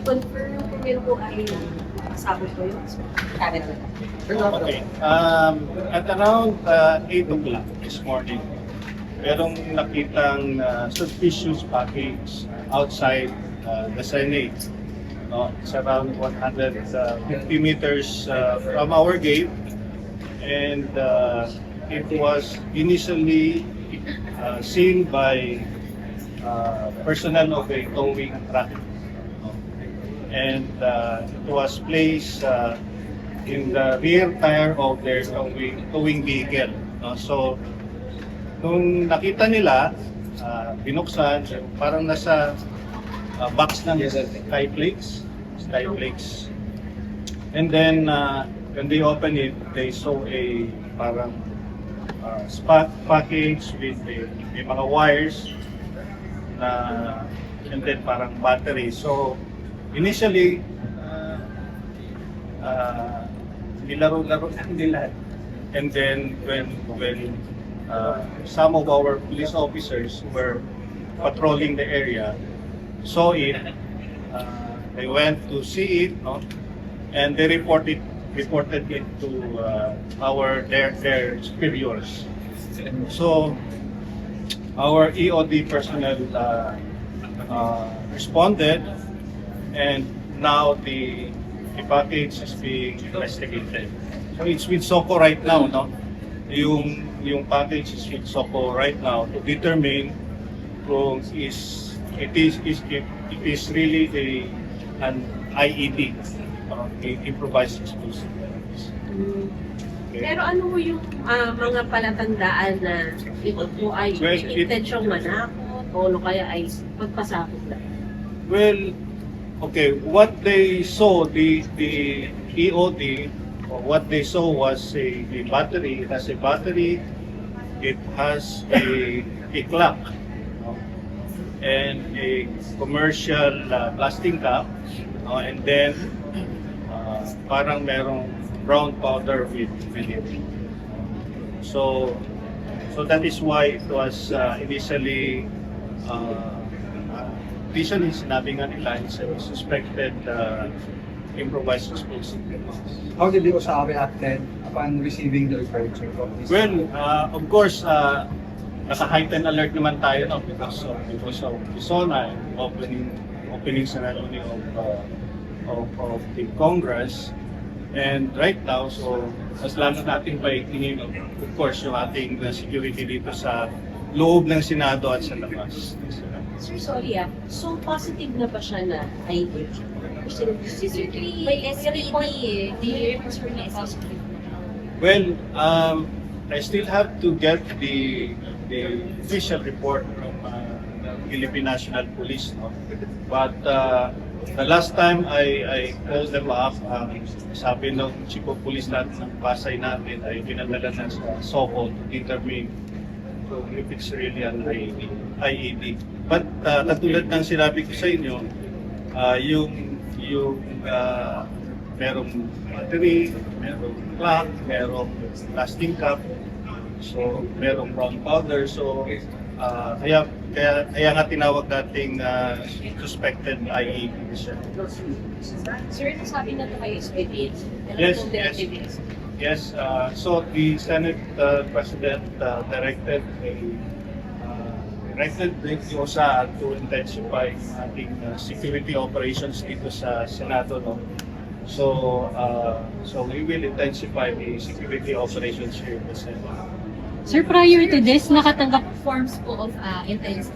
confirm kung meron po ay pasabot po yung camera na. Okay. At around 8 o'clock this morning, merong nakitang suspicious package outside the Senate. No? It's around 150 meters from our gate, and it was initially seen by personnel of a towing truck. And it was placed in the rear tire of their towing vehicle. No? So, nung nakita nila, binuksan, parang nasa box ng skyflakes. And then, when they opened it, they saw a parang spot package with may mga wires na, and then parang battery. So, initially, nilaro-laro lang nila. And then, when some of our police officers who were patrolling the area saw it, they went to see it, no? And they reported it to their superiors. So our EOD personnel responded, and now the package is being investigated. So it's with SOCO right now, no? Yung package is with SOCO right now to determine kung it is really an IED, improvised explosive. Okay. Pero ano mo yung mga palatandaan na ito po ay intensyong manakot o ano kaya ay pagpasakot na? Well, okay, what they saw, the EOD, what they saw was a battery. It has a battery, it has a clock, and a commercial blasting cap, and then parang merong brown powder with it. So that is why it was initially sinabi nga nila it's a suspected improvised explosive. How did the OSAWE acted upon receiving the referred report? Well, of course, naka-heightened alert naman tayo, no, because of Quezona and opening ceremony of the Congress. And right now, so mas lalo natin paigtingin, of course, yung ating security dito sa loob ng Senado at sa labas. Sir, sorry so positive na ba siya na ID? May report na positive. Well, I still have to get the official report from the Philippine National Police, no? But the last time I called them up, sabi ng Chief of Police natin ng Pasay natin ay pinadala na sa SOCO to determine if it's really an IED. But katulad ng sinabi ko sa inyo, yung merong battery, merong clock, merong blasting cap, so merong brown powder. So kaya nga tinawag nating suspected IED siya. Sir, nasabi na ito kayo SPP? Yes. So the Senate President directed the OSA to intensify ating security operations dito sa Senado, no? So we will intensify the security operations here in the Senate. Sir, prior to this, nakatanggap forms po of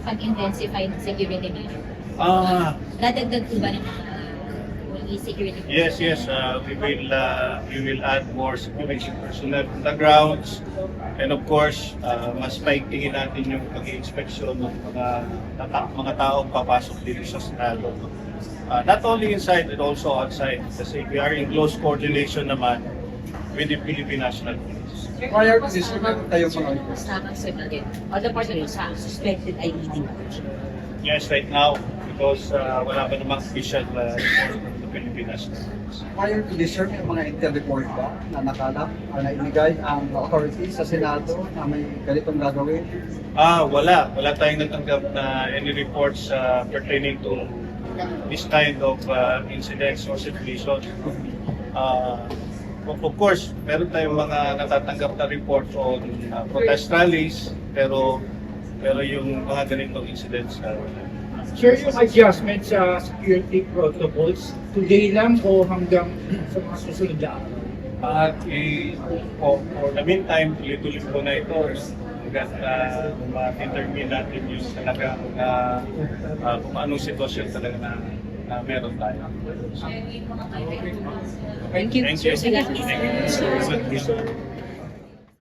pag-intensify ng security measure. Dadagdag po ba ng mga security measures? Yes. We will add more security personnel on the grounds, and of course, mas paigtingin natin yung pag-inspeksyon ng mga taong papasok dito sa Senado. Not only inside but also outside, kasi we are in close coordination naman with the Philippine National Police. Prior to this, meron tayong mga reports. Other part of the suspected IED. Yes, right now, because wala pa namang official report from the Philippine National Police. Prior to this, sir, may mga intel report ba na nakalap na inigay ang authorities sa Senado na may ganitong gagawin? Wala tayong natanggap na any reports pertaining to this kind of incidents or situations. Of course, meron tayong mga natatanggap na report on protest rallies, pero yung mga ganitong incidents Sir, yung adjustment sa security protocols, today lang o hanggang sa mga susunod na araw? at for the meantime, tuloy-tuloy po na ito hanggat ma-determine natin yung talagang kung anong sitwasyon talaga na meron tayo. Thank you. Thank you. Sir, Thank you.